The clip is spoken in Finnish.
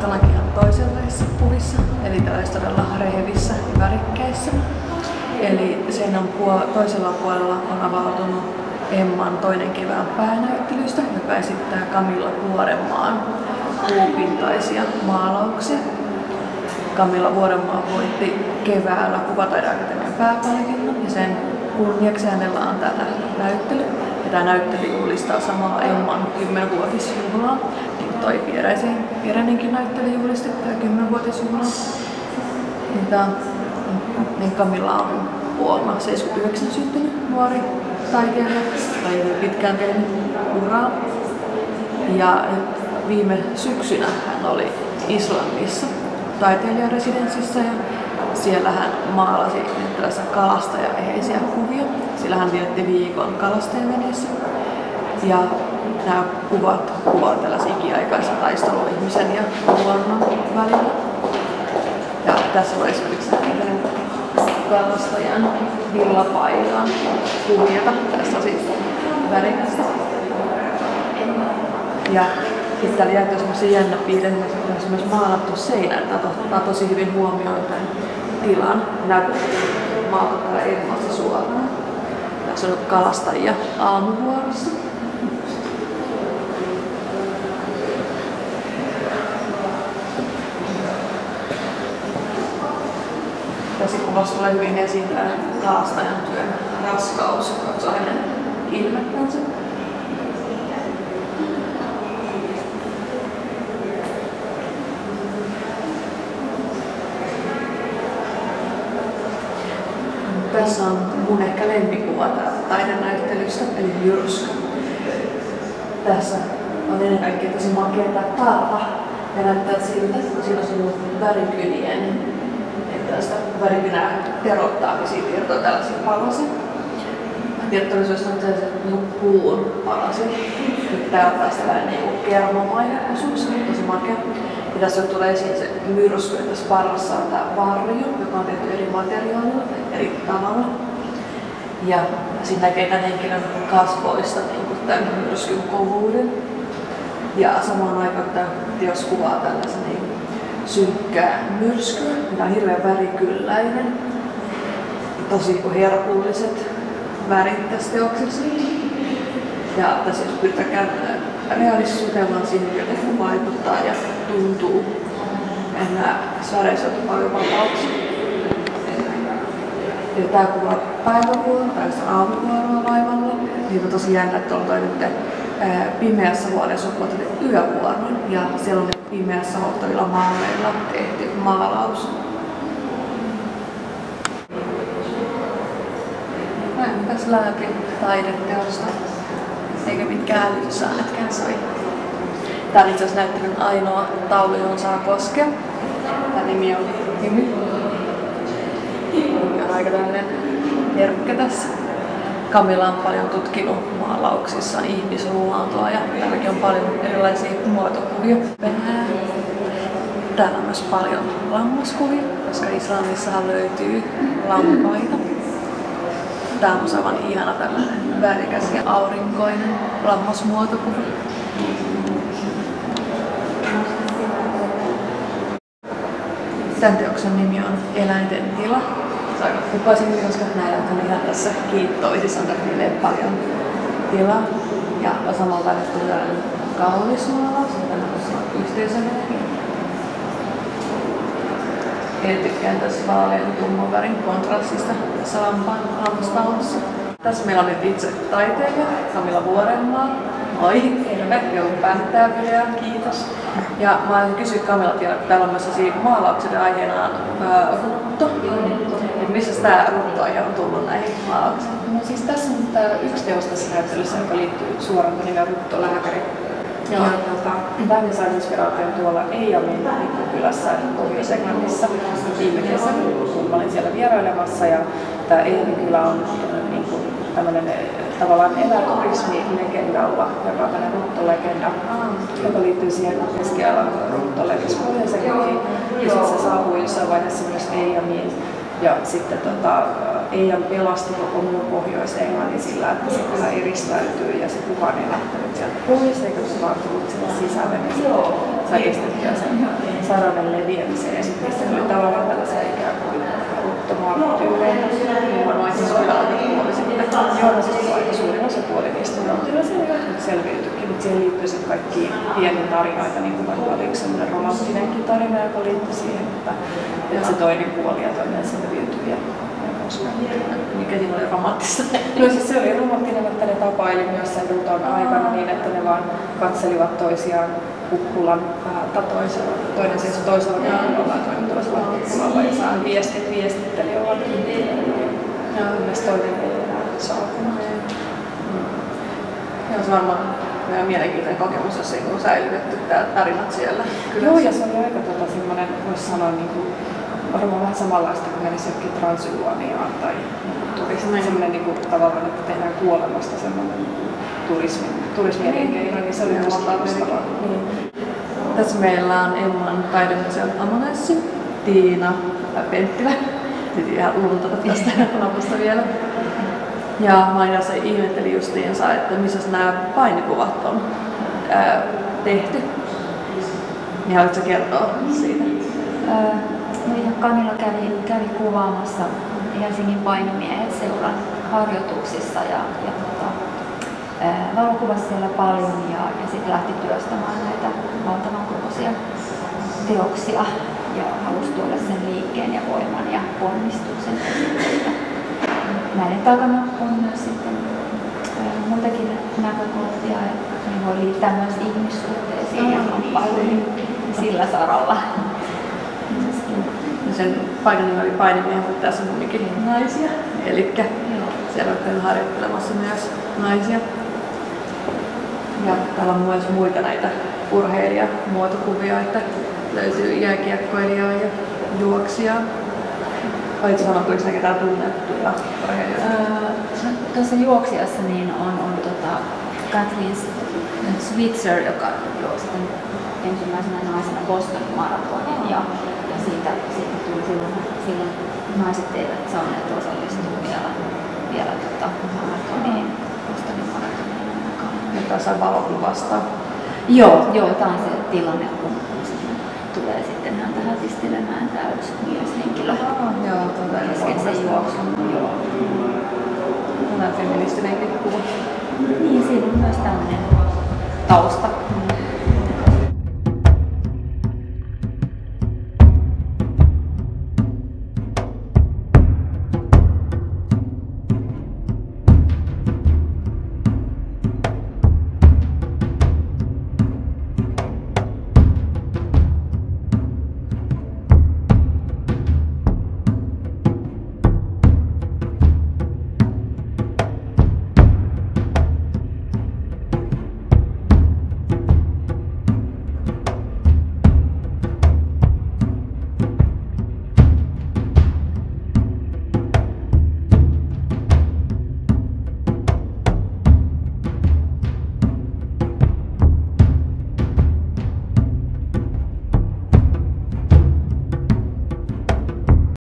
ollaankin ihan toisenlaisissa kuvissa, eli tällaisissa todella rehevissä ja värikkeissä. Eli seinän toisella puolella on avautunut Emman toinen kevään päänäyttelystä, joka esittää Camilla Vuorenmaan puupintaisia maalauksia. Camilla Vuorenmaa voitti keväällä Kuvataideakatemian pääpalkinnon ja sen kunniaksi hänellä on täällä näyttely. Ja tämä näyttely juhlistaa samaa Emman 10-vuotisjuhlaa. Niin toi Pieränenkin näyttely juhlisti tämä 10-vuotisjuhlaa. Niin Camilla on vuonna 1979 syntynyt nuori taiteilija, tai pitkään tehnyt uraa. Ja viime syksynä hän oli Islannissa taiteilijaresidenssissä ja siellä hän maalasi tällaisia kalastajaeheisiä kuvia. Sillä hän vietti viikon kalastajaveneessä. Ja nämä kuvat kuvaavat tällaisia ikiaikaisia taistelua ihmisen ja luonnon välillä. Ja tässä on esimerkiksi kalastajan villapaidan kuviota. Tässä on siis värikästä. Ja sitten täällä jääty semmoisia jännä piirre, että on myös maalattu seinä, että ottaa tosi hyvin huomioon tämän tilan. Nämä maalataan ilmasta suoraan. Tässä on kalastajia aamuvuorossa. Tässä kuvassa tulee hyvin esiin tämä kalastajan työn raskaus, katsoa hänen ilmettänsä. Tässä on mun ehkä lempikuva taidenäyttelystä, eli myrsky. Tässä on ennen kaikkea tosi makea tämä tarha. Ja näyttää siltä, että siinä on ollut värikynien. Tästä värikynää terottaakin siitä irtoa tällaisia palasia. Mä tiedän, että olisi sellaisia puun palasia. Täällä on taas tällainen kermomainen osuus, tosi makea. Ja tässä tulee esiin se myrsky, että tässä parrassa on tämä varjo, joka on tehty eri materiaalilla, eri tavalla. Ja siinä näkee tämän henkilön kasvoista niin tämän myrskyn kovuuden. Ja samaan aikaan tämä teos kuvaa tällaisen niin synkkää myrskyä, mikä on hirveän värikylläinen. Tosi herkulliset värit tässä teoksessa. Ja tässä jos pyritään realistisuuteen, vaan siihen jotenkin vaikuttaa ja tuntuu. Nämä väreissä on paljon vapauksia. Ja tää kuvaa päivävuoroa tai aamuvuoroa laivalla. Niin on tosi jännä, että on toi nyt pimeässä huoneessa on kuvattu yövuoron. Ja siellä on pimeässä hohtavilla maaleilla tehty maalaus. Näin tässä läpi taideteosta. Eikä mitkään älytyssäännötkään soi. Tää on itse asiassa näyttelyn ainoa taulu, johon saa koskea. Tää nimi on Hymy. On aika tämmönen herkkä tässä. Camilla on paljon tutkinut maalauksissaan ihmisluontoa ja täälläkin on paljon erilaisia muotokuvia. Täällä on myös paljon lammaskuvia, koska Islannissahan löytyy lampaita. Tää on aivan ihana tällainen värikäs ja aurinkoinen lammasmuotokuva. Tämän teoksen nimi on Eläinten tila. Se on aika kukaisin, koska näillä on ihan tässä kiittoisissa on paljon tilaa. Ja samalla välittää tällainen kaunis maalaus, tämä on yhteisömerkki. En tykkään tässä vaalean tumman värin kontrastista tässä lammastaulussa. Tässä meillä on nyt itse taiteilija, Camilla Vuorenmaa. Oi, terve, joudun päättää videoa, kiitos. Ja mä oon kysyä Camillalta, että täällä on myös maalauksen aiheena rutto. Missä tää ruttoaihe on tullut näihin maalauksiin? No siis tässä on tää yksi teos tässä näyttelyssä, joka liittyy suoraan nimeen Rutto lääkäri. Ja tänne sain inspiraation tuolla Eijamin kylässä Pohjois-Englannissa viime kesänä, kun mä olin siellä vierailemassa. Ja tää Eijamin kylä on niin kuin tämmönen tavallaan elää turismilegendalla, joka on tämmönen ruttolegenda, joka liittyy siihen keskiajan rutto levisi Pohjois-Englantiin. Ja sitten se saapui jossain vaiheessa myös Eijamiin. Ja sitten Eijam pelasti koko muun Pohjois-Englannin sillä, että se kyllä eristäytyy ja se kukaan ei lähtenyt sieltä pois, eikä se vaan tullut sinne sisälle, niin sai estettyä sen sairauden leviämiseen ja sitten niissä oli tavallaan tällaisia ikään kuin ruttomaartyylejä. Niin varmaan itse asiassa kuoli sitten. Joo, no siis aika suurin osa kuoli niistä. Kyllä se jotkut selviytyikin, mutta siihen liittyy sitten kaikki pieniä tarinoita, niin kuin vaikka oli yksi sellainen romanttinenkin tarina, joka liittyi siihen, että se toinen kuoli ja toinen selviytyi. Mikä siinä oli romanttista? No siis se oli romanttinen, että ne tapaili myös sen ruton aikana niin, että ne vaan katselivat toisiaan kukkulan päältä toinen siis toisella kukkulalla ja toinen toisella kukkulalla ja saa viestitteli jollakin. Ja myös toinen ei enää saapunut. Joo, se varmaan mielenkiintoinen kokemus, jos ei ole säilytetty tarinat siellä. Joo, ja se oli aika semmoinen, voisi sanoa, niin kuin, varmaan vähän samanlaista kuin menisi jokin Transylvaniaan tai semmoinen niin kuin, tavallaan, että tehdään kuolemasta semmoinen turismielinkeino, niin se oli myös kiinnostavaa. Niin. Tässä meillä on Emman taidemuseon amanuenssi, Tiina Penttilä. Nyt ihan luultava tästä lopusta vielä. Ja Maija ihmetteli justiinsa, että missä nämä painikuvat on tehty. Niin haluatko kertoa siitä? Kamilla kävi kuvaamassa Helsingin Painimiehet seuran harjoituksissa ja valokuvasi siellä paljon ja sitten lähti työstämään näitä valtavan kokoisia teoksia ja halusi tuoda sen liikkeen ja voiman ja ponnistuksen esille. Näiden takana on myös sitten muitakin näkökohtia, että ne voi liittää myös ihmissuhteisiin ja kamppailuihin sillä saralla. Sen paikan nimi oli Painimiehet, mutta tässä on kumminkin naisia. Eli siellä on harjoittelemassa myös naisia. Ja täällä on myös muita näitä urheilijamuotokuvia, että löytyy jääkiekkoilijaa ja juoksijaa. Oletko sanoa, että oliko ketään tunnettuja urheilijoita? Tuossa juoksijassa niin on Kathleen Switzer, joka juoksi ensimmäisenä naisena Bostonin maratonin ja siitä tuli silloin naiset eivät saaneet osallistua vielä maratoniin, Bostonin maratoniin ainakaan. Ja tässä on valokuvasta. Joo, tämä on se tilanne, kun tulee sitten häntä hätistelemään tämä yksi mieshenkilö. Joo, kesken sen juoksun. Joo. Tämä on feministinenkin kuva. Niin, siinä on myös tämmöinen tausta.